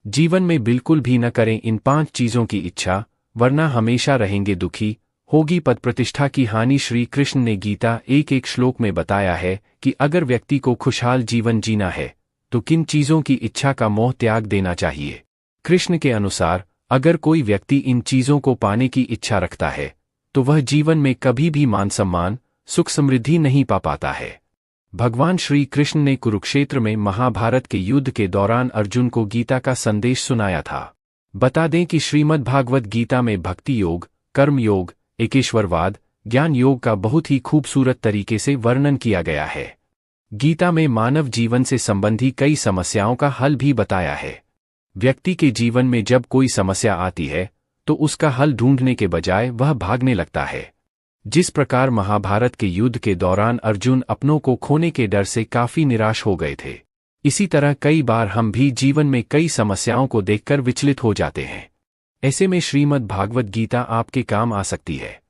जीवन में बिल्कुल भी न करें इन 5 चीजों की इच्छा, वरना हमेशा रहेंगे दुखी, होगी पद प्रतिष्ठा की हानि। श्री कृष्ण ने गीता एक श्लोक में बताया है कि अगर व्यक्ति को खुशहाल जीवन जीना है तो किन चीजों की इच्छा का मोह त्याग देना चाहिए। कृष्ण के अनुसार अगर कोई व्यक्ति इन चीजों को पाने की इच्छा रखता है तो वह जीवन में कभी भी मान सम्मान, सुख समृद्धि नहीं पा पाता है। भगवान श्री कृष्ण ने कुरुक्षेत्र में महाभारत के युद्ध के दौरान अर्जुन को गीता का संदेश सुनाया था। बता दें कि श्रीमद् भागवत गीता में भक्ति योग, कर्म योग, एकेश्वरवाद, ज्ञान योग का बहुत ही खूबसूरत तरीके से वर्णन किया गया है। गीता में मानव जीवन से संबंधी कई समस्याओं का हल भी बताया है। व्यक्ति के जीवन में जब कोई समस्या आती है तो उसका हल ढूंढने के बजाय वह भागने लगता है। जिस प्रकार महाभारत के युद्ध के दौरान अर्जुन अपनों को खोने के डर से काफी निराश हो गए थे, इसी तरह कई बार हम भी जीवन में कई समस्याओं को देखकर विचलित हो जाते हैं। ऐसे में श्रीमद् भागवत गीता आपके काम आ सकती है।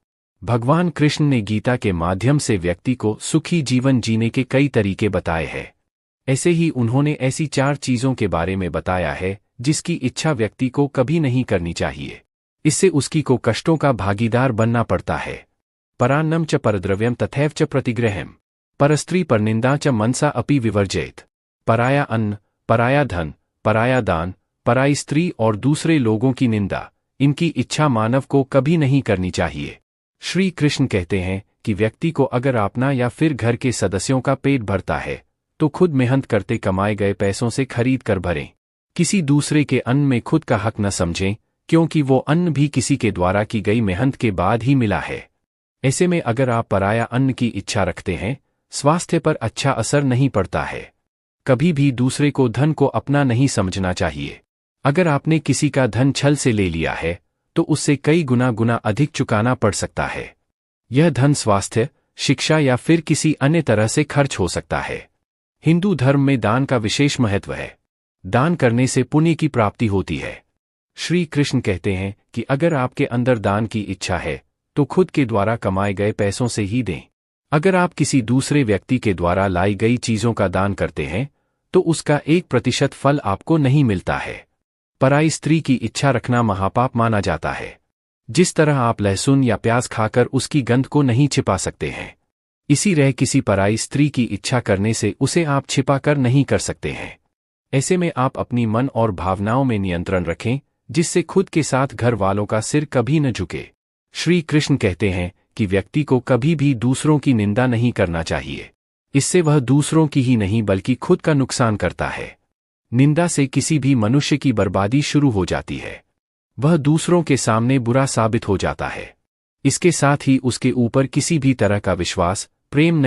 भगवान कृष्ण ने गीता के माध्यम से व्यक्ति को सुखी जीवन जीने के कई तरीके बताए हैं। ऐसे ही उन्होंने ऐसी 4 चीजों के बारे में बताया है जिसकी इच्छा व्यक्ति को कभी नहीं करनी चाहिए। इससे उसकी को कष्टों का भागीदार बनना पड़ता है। परान्नम च परद्रव्यम तथैव च प्रतिग्रहम्, परस्त्री परनिंदा च मनसा अपि विवर्जयेत्। पराया अन्न, पराया धन, पराया दान, पराई स्त्री और दूसरे लोगों की निंदा, इनकी इच्छा मानव को कभी नहीं करनी चाहिए। श्री कृष्ण कहते हैं कि व्यक्ति को अगर अपना या फिर घर के सदस्यों का पेट भरता है तो खुद मेहनत करते कमाए गए पैसों से खरीद कर भरें। किसी दूसरे के अन्न में खुद का हक न समझें, क्योंकि वो अन्न भी किसी के द्वारा की गई मेहनत के बाद ही मिला है। ऐसे में अगर आप पराया अन्न की इच्छा रखते हैं, स्वास्थ्य पर अच्छा असर नहीं पड़ता है। कभी भी दूसरे को धन को अपना नहीं समझना चाहिए। अगर आपने किसी का धन छल से ले लिया है तो उससे कई गुना अधिक चुकाना पड़ सकता है। यह धन स्वास्थ्य, शिक्षा या फिर किसी अन्य तरह से खर्च हो सकता है। हिंदू धर्म में दान का विशेष महत्व है। दान करने से पुण्य की प्राप्ति होती है। श्री कृष्ण कहते हैं कि अगर आपके अंदर दान की इच्छा है तो खुद के द्वारा कमाए गए पैसों से ही दें। अगर आप किसी दूसरे व्यक्ति के द्वारा लाई गई चीजों का दान करते हैं तो उसका 1% फल आपको नहीं मिलता है। पराई स्त्री की इच्छा रखना महापाप माना जाता है। जिस तरह आप लहसुन या प्याज खाकर उसकी गंध को नहीं छिपा सकते हैं, इसी तरह किसी पराई स्त्री की इच्छा करने से उसे आप छिपा कर नहीं कर सकते हैं। ऐसे में आप अपनी मन और भावनाओं में नियंत्रण रखें, जिससे खुद के साथ घर वालों का सिर कभी न झुके। श्री कृष्ण कहते हैं कि व्यक्ति को कभी भी दूसरों की निंदा नहीं करना चाहिए। इससे वह दूसरों की ही नहीं बल्कि खुद का नुकसान करता है। निंदा से किसी भी मनुष्य की बर्बादी शुरू हो जाती है। वह दूसरों के सामने बुरा साबित हो जाता है। इसके साथ ही उसके ऊपर किसी भी तरह का विश्वास, प्रेम नहीं